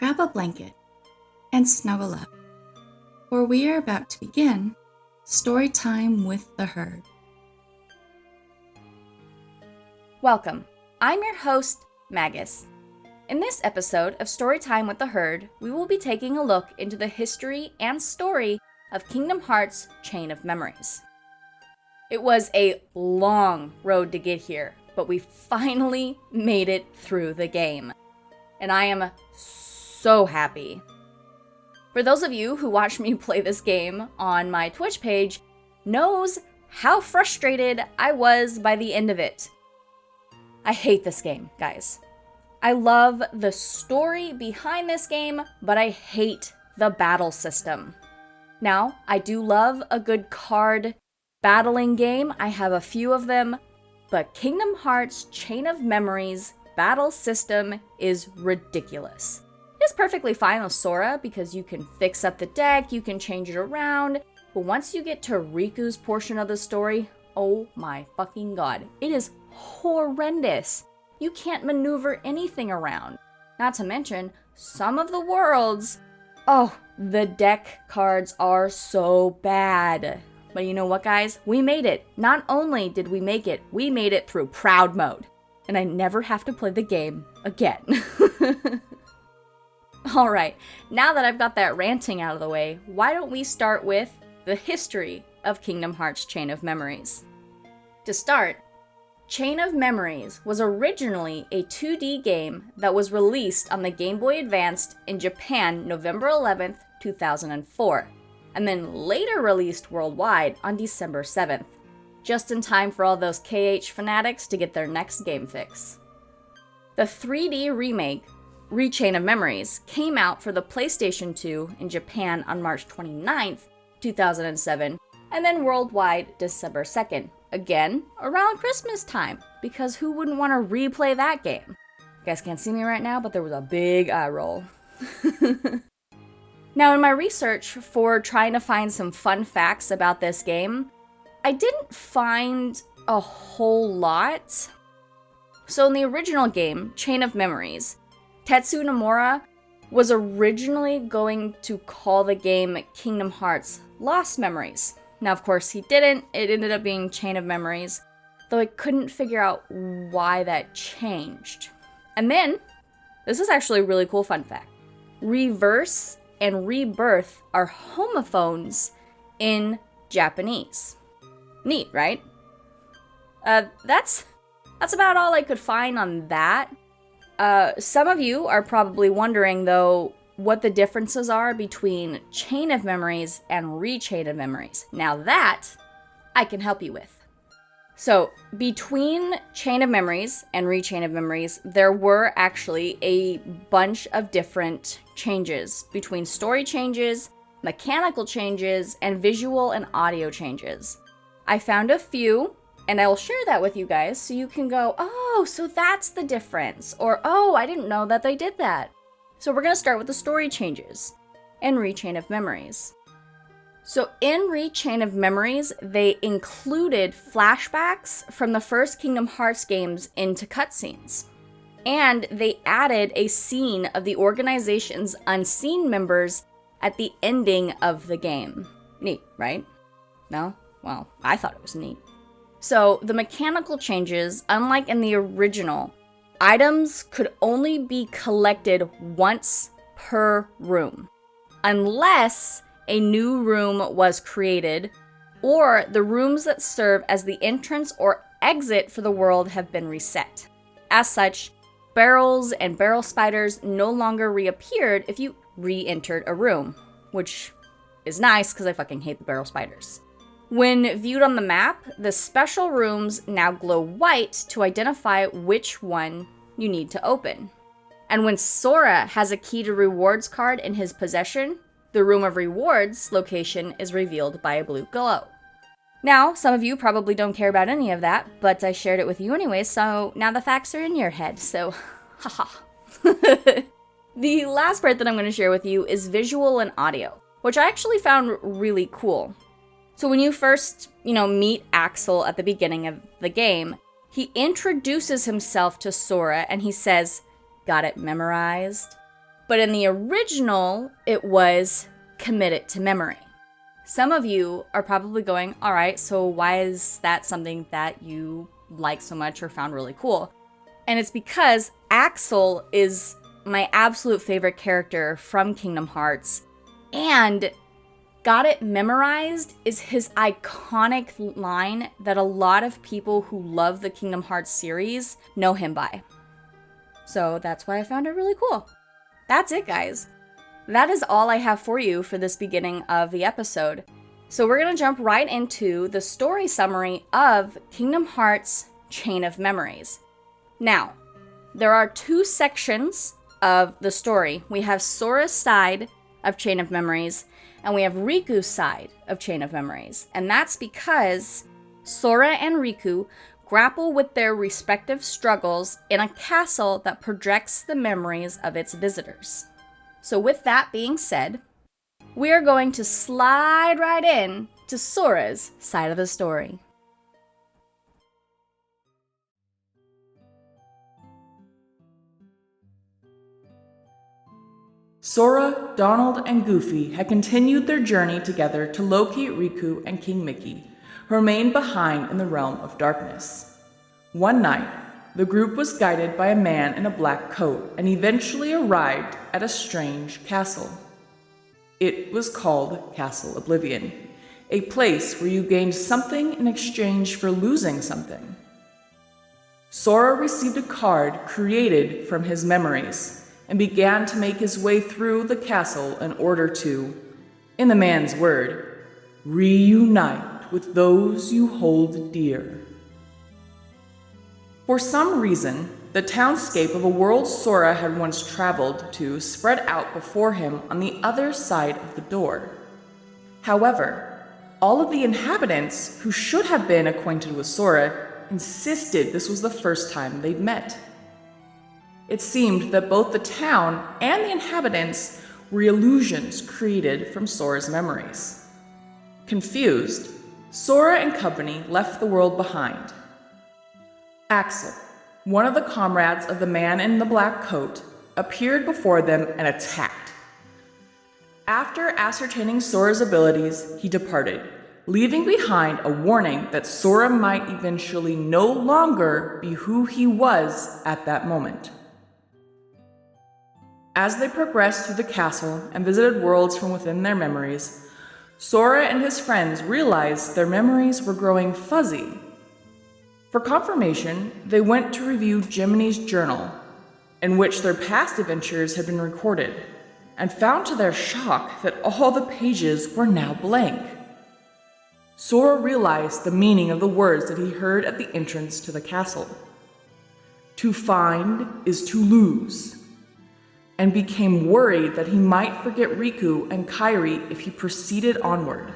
grab a blanket and snuggle up, for we are about to begin Story Time with the Herd. Welcome. I'm your host, Magus. In this episode of Storytime with the Herd, we will be taking a look into the history and story of Kingdom Hearts Chain of Memories. It was a long road to get here, but we finally made it through the game. And I am so happy. For those of you who watch me play this game on my Twitch page, knows how frustrated I was by the end of it. I hate this game, guys. I love the story behind this game, but I hate the battle system. Now, I do love a good card battling game. I have a few of them, but Kingdom Hearts Chain of Memories battle system is ridiculous. It's perfectly fine with Sora because you can fix up the deck, you can change it around, but once you get to Riku's portion of the story, oh my fucking god, it is horrendous. You can't maneuver anything around. Not to mention, some of the worlds, the deck cards are so bad. But you know what, guys? We made it. Not only did we make it, we made it through proud mode. And I never have to play the game again. Alright, now that I've got that ranting out of the way, why don't we start with the history of Kingdom Hearts Chain of Memories. To start, Chain of Memories was originally a 2D game that was released on the Game Boy Advance in Japan November 11th, 2004, and then later released worldwide on December 7th, just in time for all those KH fanatics to get their next game fix. The 3D remake, Chain of Memories, came out for the PlayStation 2 in Japan on March 29th, 2007, and then worldwide December 2nd. Again, around Christmas time, because who wouldn't want to replay that game? You guys can't see me right now, but there was a big eye roll. Now, in my research for trying to find some fun facts about this game, I didn't find a whole lot. So in the original game, Chain of Memories, Tetsu Nomura was originally going to call the game Kingdom Hearts Lost Memories. Now, of course, he didn't. It ended up being Chain of Memories, though I couldn't figure out why that changed. And then, this is actually a really cool fun fact. Reverse and rebirth are homophones in Japanese. Neat, right? That's about all I could find on that. Some of you are probably wondering, though, what the differences are between Chain of Memories and Re-Chain of Memories. Now that, I can help you with. So, between Chain of Memories and Re-Chain of Memories, there were actually a bunch of different changes between story changes, mechanical changes, and visual and audio changes. I found a few, and I will share that with you guys so you can go, oh, so that's the difference, or oh, I didn't know that they did that. So we're going to start with the story changes and Re-Chain of Memories. So in Re-Chain of Memories, they included flashbacks from the first Kingdom Hearts games into cutscenes. And they added a scene of the organization's unseen members at the ending of the game. Neat, right? No? Well, I thought it was neat. So the mechanical changes, unlike in the original, items could only be collected once per room, unless a new room was created, or the rooms that serve as the entrance or exit for the world have been reset. As such, barrels and barrel spiders no longer reappeared if you re-entered a room, which is nice because I fucking hate the barrel spiders. When viewed on the map, the special rooms now glow white to identify which one you need to open. And when Sora has a key to rewards card in his possession, the Room of Rewards location is revealed by a blue glow. Now, some of you probably don't care about any of that, but I shared it with you anyway, so now the facts are in your head, so haha. The last part that I'm going to share with you is visual and audio, which I actually found really cool. So when you first, meet Axel at the beginning of the game, he introduces himself to Sora and he says, "Got it memorized?" But in the original, it was committed to memory. Some of you are probably going, all right, so why is that something that you like so much or found really cool? And it's because Axel is my absolute favorite character from Kingdom Hearts. And Got It Memorized is his iconic line that a lot of people who love the Kingdom Hearts series know him by. So that's why I found it really cool. That's it, guys. That is all I have for you for this beginning of the episode. So we're going to jump right into the story summary of Kingdom Hearts Chain of Memories. Now, there are two sections of the story. We have Sora's side of Chain of Memories, and we have Riku's side of Chain of Memories. And that's because Sora and Riku grapple with their respective struggles in a castle that projects the memories of its visitors. So with that being said, we are going to slide right in to Sora's side of the story. Sora, Donald, and Goofy had continued their journey together to locate Riku and King Mickey, who remained behind in the realm of darkness. One night, the group was guided by a man in a black coat and eventually arrived at a strange castle. It was called Castle Oblivion, a place where you gained something in exchange for losing something. Sora received a card created from his memories and began to make his way through the castle in order to, in the man's word, reunite with those you hold dear. For some reason, the townscape of a world Sora had once traveled to spread out before him on the other side of the door. However, all of the inhabitants who should have been acquainted with Sora insisted this was the first time they'd met. It seemed that both the town and the inhabitants were illusions created from Sora's memories. Confused, Sora and company left the world behind. Axel, one of the comrades of the man in the black coat, appeared before them and attacked. After ascertaining Sora's abilities, he departed, leaving behind a warning that Sora might eventually no longer be who he was at that moment. As they progressed through the castle and visited worlds from within their memories, Sora and his friends realized their memories were growing fuzzy. For confirmation, they went to review Jiminy's journal, in which their past adventures had been recorded, and found to their shock that all the pages were now blank. Sora realized the meaning of the words that he heard at the entrance to the castle. To find is to lose, and became worried that he might forget Riku and Kairi if he proceeded onward.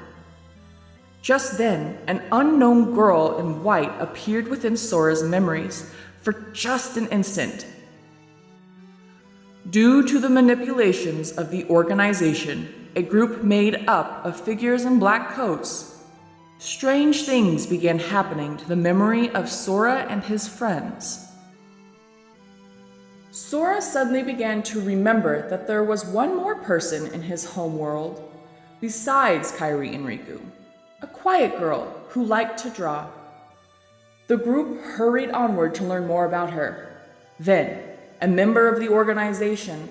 Just then, an unknown girl in white appeared within Sora's memories for just an instant. Due to the manipulations of the organization, a group made up of figures in black coats, strange things began happening to the memory of Sora and his friends. Sora suddenly began to remember that there was one more person in his home world besides Kairi and Riku. A quiet girl who liked to draw. The group hurried onward to learn more about her. Then, a member of the organization,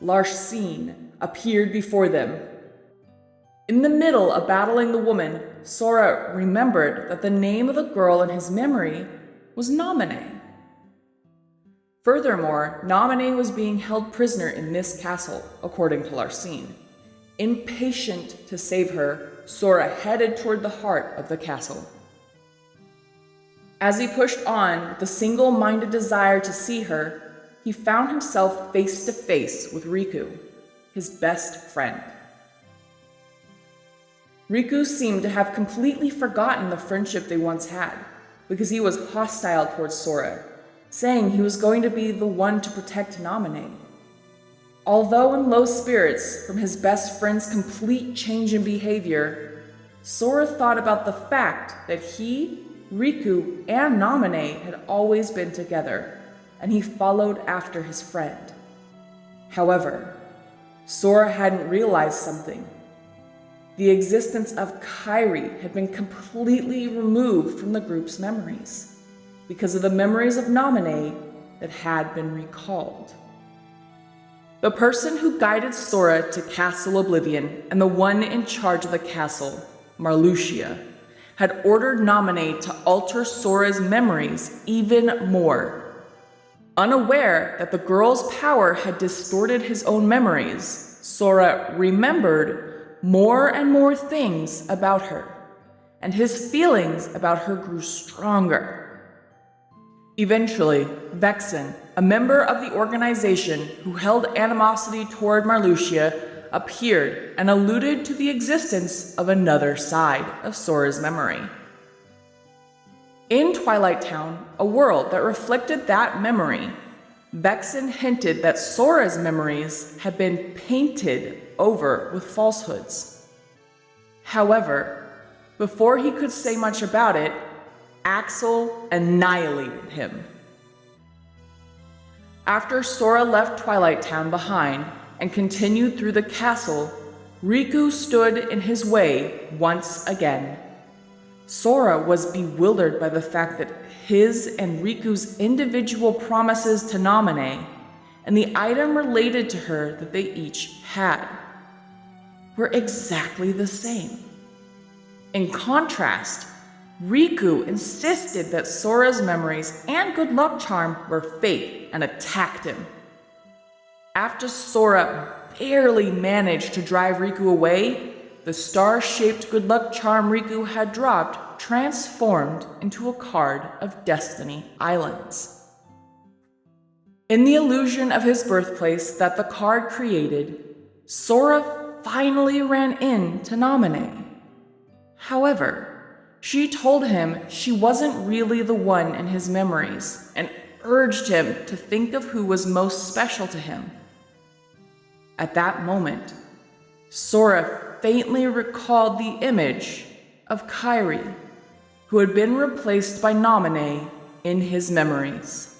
Larcene, appeared before them. In the middle of battling the woman, Sora remembered that the name of the girl in his memory was Naminé. Furthermore, Naminé was being held prisoner in this castle, according to Larcene. Impatient to save her, Sora headed toward the heart of the castle. As he pushed on with the single-minded desire to see her, he found himself face to face with Riku, his best friend. Riku seemed to have completely forgotten the friendship they once had, because he was hostile towards Sora, saying he was going to be the one to protect Naminé. Although in low spirits from his best friend's complete change in behavior, Sora thought about the fact that he, Riku, and Naminé had always been together, and he followed after his friend. However, Sora hadn't realized something. The existence of Kairi had been completely removed from the group's memories because of the memories of Naminé that had been recalled. The person who guided Sora to Castle Oblivion and the one in charge of the castle, Marluxia, had ordered Naminé to alter Sora's memories even more. Unaware that the girl's power had distorted his own memories, Sora remembered more and more things about her, and his feelings about her grew stronger. Eventually, Vexen, a member of the organization who held animosity toward Marluxia, appeared and alluded to the existence of another side of Sora's memory. In Twilight Town, a world that reflected that memory, Vexen hinted that Sora's memories had been painted over with falsehoods. However, before he could say much about it, Axel annihilated him. After Sora left Twilight Town behind and continued through the castle, Riku stood in his way once again. Sora was bewildered by the fact that his and Riku's individual promises to Naminé and the item related to her that they each had were exactly the same. In contrast, Riku insisted that Sora's memories and good luck charm were fake and attacked him. After Sora barely managed to drive Riku away, the star-shaped good luck charm Riku had dropped transformed into a card of Destiny Islands. In the illusion of his birthplace that the card created, Sora finally ran into Naminé. However, she told him she wasn't really the one in his memories and urged him to think of who was most special to him. At that moment, Sora faintly recalled the image of Kairi, who had been replaced by Naminé in his memories.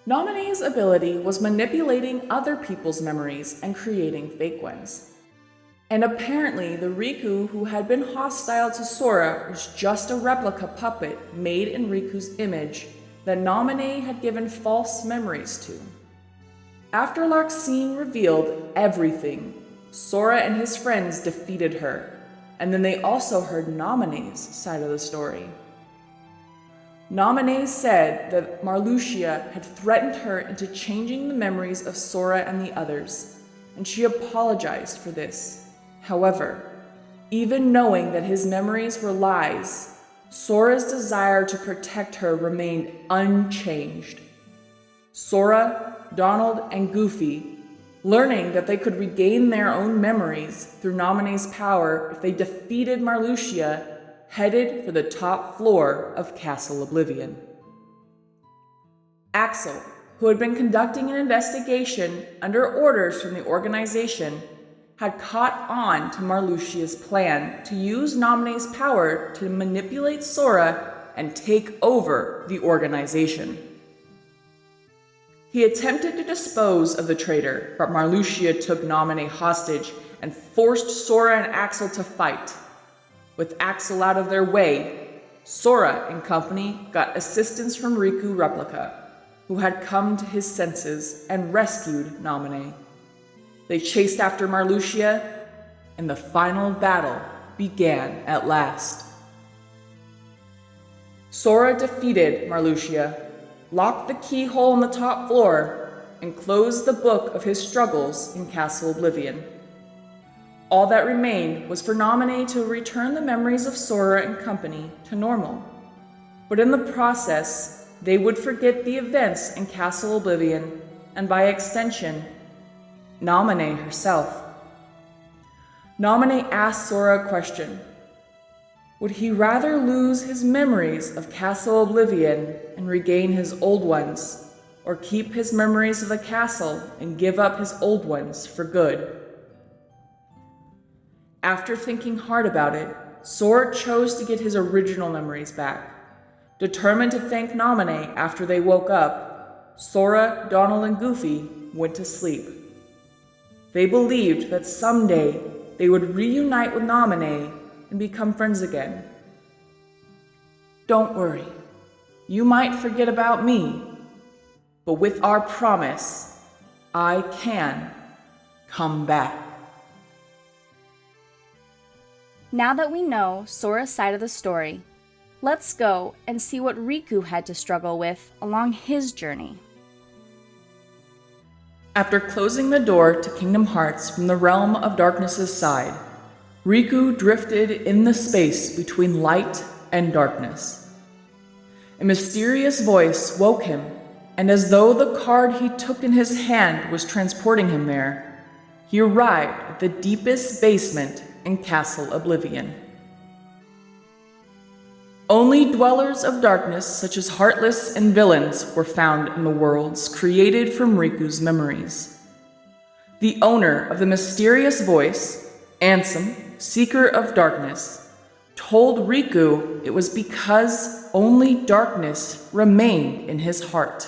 Naminé's ability was manipulating other people's memories and creating fake ones. And apparently, the Riku who had been hostile to Sora was just a replica puppet made in Riku's image that Naminé had given false memories to. After Larxene revealed everything, Sora and his friends defeated her, and then they also heard Naminé's side of the story. Naminé said that Marluxia had threatened her into changing the memories of Sora and the others, and she apologized for this. However, even knowing that his memories were lies, Sora's desire to protect her remained unchanged. Sora, Donald, and Goofy, learning that they could regain their own memories through Naminé's power if they defeated Marluxia, headed for the top floor of Castle Oblivion. Axel, who had been conducting an investigation under orders from the organization, had caught on to Marluxia's plan to use Naminé's power to manipulate Sora and take over the organization. He attempted to dispose of the traitor, but Marluxia took Naminé hostage and forced Sora and Axel to fight. With Axel out of their way, Sora and company got assistance from Riku Replica, who had come to his senses and rescued Naminé. They chased after Marluxia, and the final battle began at last. Sora defeated Marluxia, locked the keyhole on the top floor, and closed the book of his struggles in Castle Oblivion. All that remained was for Naminé to return the memories of Sora and company to normal. But in the process, they would forget the events in Castle Oblivion, and by extension, Naminé herself. Naminé asked Sora a question. Would he rather lose his memories of Castle Oblivion and regain his old ones, or keep his memories of the castle and give up his old ones for good? After thinking hard about it, Sora chose to get his original memories back. Determined to thank Naminé after they woke up, Sora, Donald, and Goofy went to sleep. They believed that someday they would reunite with Naminé and become friends again. Don't worry, you might forget about me, but with our promise, I can come back. Now that we know Sora's side of the story, let's go and see what Riku had to struggle with along his journey. After closing the door to Kingdom Hearts from the realm of darkness's side, Riku drifted in the space between light and darkness. A mysterious voice woke him, and as though the card he took in his hand was transporting him there, he arrived at the deepest basement in Castle Oblivion. Only dwellers of darkness such as Heartless and villains were found in the worlds created from Riku's memories. The owner of the mysterious voice, Ansem, Seeker of Darkness, told Riku it was because only darkness remained in his heart,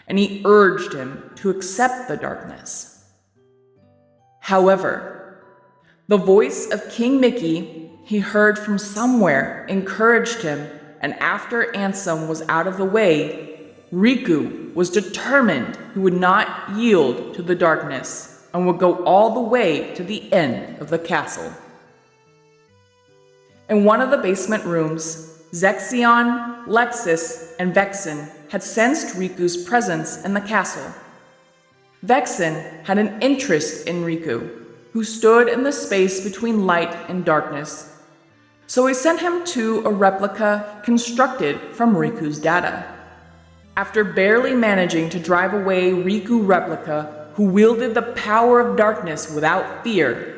and he urged him to accept the darkness. However, the voice of King Mickey he heard from somewhere encouraged him, and after Ansem was out of the way, Riku was determined he would not yield to the darkness and would go all the way to the end of the castle. In one of the basement rooms, Zexion, Lexus, and Vexen had sensed Riku's presence in the castle. Vexen had an interest in Riku, who stood in the space between light and darkness, so he sent him to a replica constructed from Riku's data. After barely managing to drive away Riku replica, who wielded the power of darkness without fear,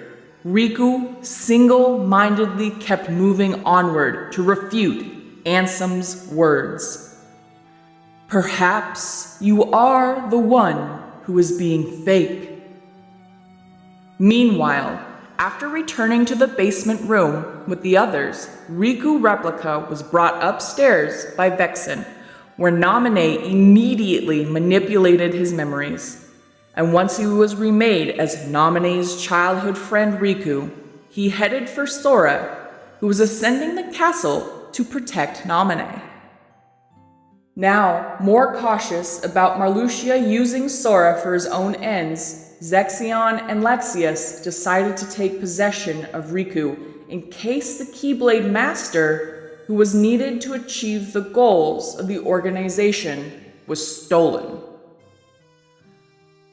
Riku single-mindedly kept moving onward to refute Ansem's words. Perhaps you are the one who is being fake. Meanwhile, after returning to the basement room with the others, Riku replica was brought upstairs by Vexen, where Naminé immediately manipulated his memories. And once he was remade as Naminé's childhood friend Riku, he headed for Sora, who was ascending the castle to protect Naminé. Now, more cautious about Marluxia using Sora for his own ends, Zexion and Lexius decided to take possession of Riku in case the Keyblade Master, who was needed to achieve the goals of the organization, was stolen.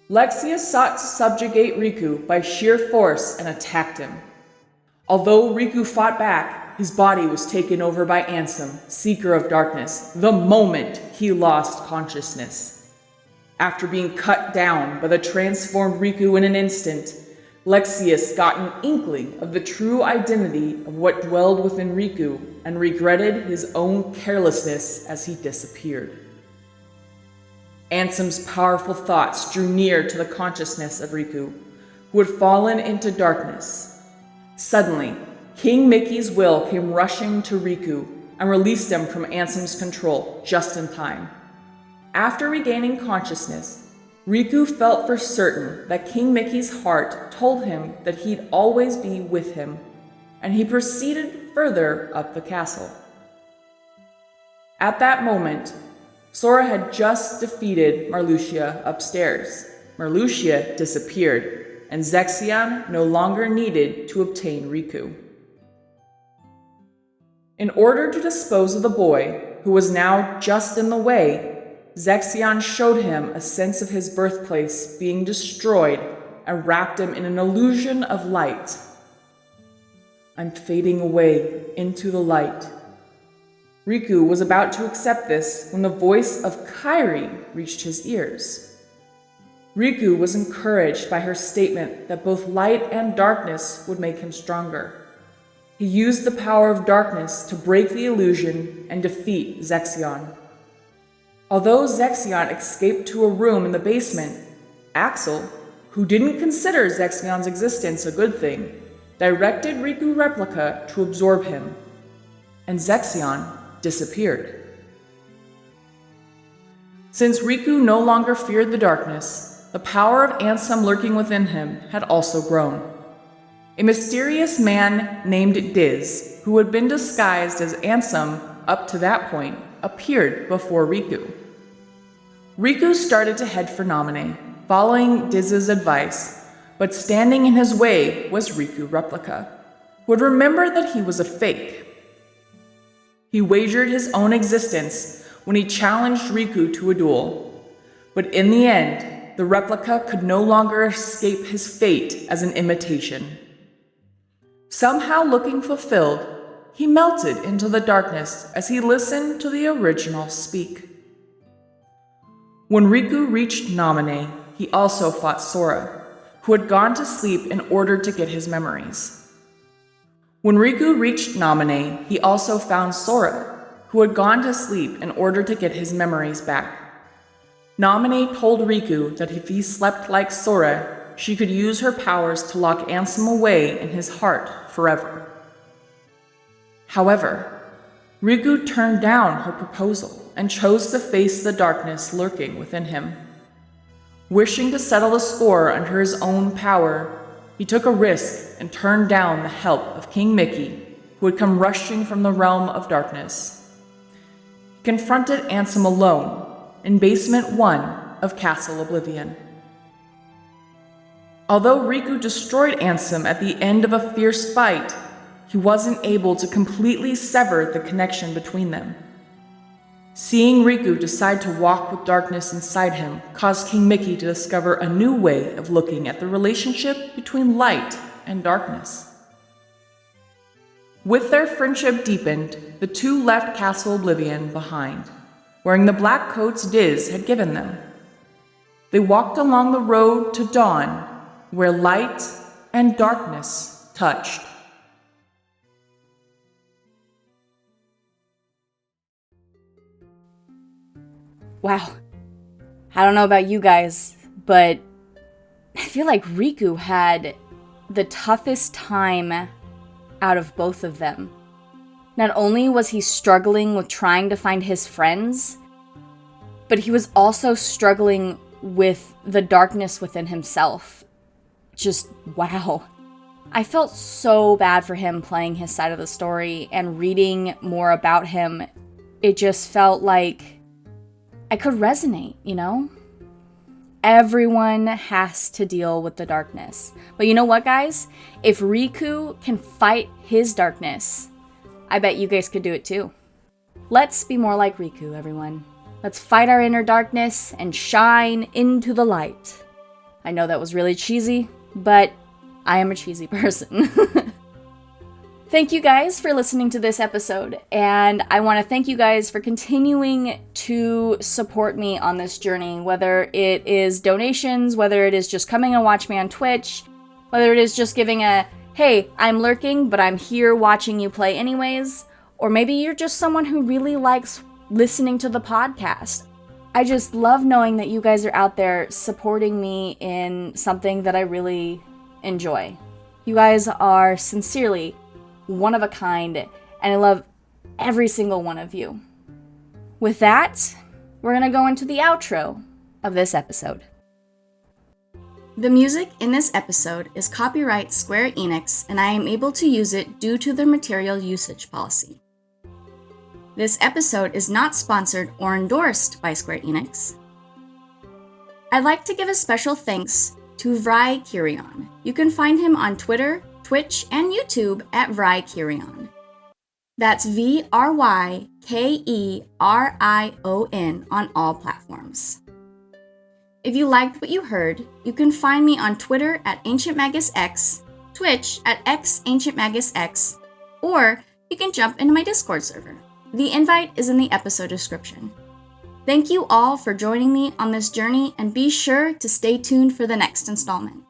Lexius sought to subjugate Riku by sheer force and attacked him. Although Riku fought back, his body was taken over by Ansem, Seeker of Darkness, the moment he lost consciousness. After being cut down by the transformed Riku in an instant, Lexius got an inkling of the true identity of what dwelled within Riku and regretted his own carelessness as he disappeared. Ansem's powerful thoughts drew near to the consciousness of Riku, who had fallen into darkness. Suddenly, King Mickey's will came rushing to Riku and released him from Ansem's control just in time. After regaining consciousness, Riku felt for certain that King Mickey's heart told him that he'd always be with him, and he proceeded further up the castle. At that moment, Sora had just defeated Marluxia upstairs. Marluxia disappeared, and Zexion no longer needed to obtain Riku. In order to dispose of the boy, who was now just in the way, Zexion showed him a sense of his birthplace being destroyed and wrapped him in an illusion of light. I'm fading away into the light. Riku was about to accept this when the voice of Kairi reached his ears. Riku was encouraged by her statement that both light and darkness would make him stronger. He used the power of darkness to break the illusion and defeat Zexion. Although Zexion escaped to a room in the basement, Axel, who didn't consider Zexion's existence a good thing, directed Riku replica to absorb him, and Zexion disappeared. Since Riku no longer feared the darkness, the power of Ansem lurking within him had also grown. A mysterious man named Diz, who had been disguised as Ansem up to that point, appeared before Riku. Riku started to head for Naminé, following Diz's advice, but standing in his way was Riku Replica, who had remembered that he was a fake. He wagered his own existence when he challenged Riku to a duel, but in the end, the replica could no longer escape his fate as an imitation. Somehow looking fulfilled, he melted into the darkness as he listened to the original speak. When Riku reached Naminé, he also fought Sora, who had gone to sleep in order to get his memories. When Riku reached Naminé, he also found Sora, who had gone to sleep in order to get his memories back. Naminé told Riku that if he slept like Sora, she could use her powers to lock Ansem away in his heart forever. However, Riku turned down her proposal and chose to face the darkness lurking within him. Wishing to settle the score under his own power, he took a risk and turned down the help of King Mickey, who had come rushing from the realm of darkness. He confronted Ansem alone in Basement 1 of Castle Oblivion. Although Riku destroyed Ansem at the end of a fierce fight, he wasn't able to completely sever the connection between them. Seeing Riku decide to walk with darkness inside him caused King Mickey to discover a new way of looking at the relationship between light and darkness. With their friendship deepened, the two left Castle Oblivion behind, wearing the black coats Diz had given them. They walked along the road to dawn, where light and darkness touched. Wow. I don't know about you guys, but I feel like Riku had the toughest time out of both of them. Not only was he struggling with trying to find his friends, but he was also struggling with the darkness within himself. Just wow. I felt so bad for him playing his side of the story, and reading more about him, it just felt like I could resonate, you know? Everyone has to deal with the darkness. But you know what, guys? If Riku can fight his darkness, I bet you guys could do it too. Let's be more like Riku, everyone. Let's fight our inner darkness and shine into the light. I know that was really cheesy, but I am a cheesy person. Thank you guys for listening to this episode, and I want to thank you guys for continuing to support me on this journey, whether it is donations, whether it is just coming and watch me on Twitch, whether it is just giving a, hey, I'm lurking, but I'm here watching you play anyways, or maybe you're just someone who really likes listening to the podcast. I just love knowing that you guys are out there supporting me in something that I really enjoy. You guys are sincerely one of a kind, and I love every single one of you. With that, we're gonna go into the outro of this episode. The music in this episode is copyright Square Enix, and I am able to use it due to their material usage policy. This episode is not sponsored or endorsed by Square Enix. I'd like to give a special thanks to Vrykirion. You can find him on Twitter, Twitch, and YouTube at Vrykirion. That's VRYKERION on all platforms. If you liked what you heard, you can find me on Twitter at AncientMagusX, Twitch at XAncientMagusX, or you can jump into my Discord server. The invite is in the episode description. Thank you all for joining me on this journey, and be sure to stay tuned for the next installment.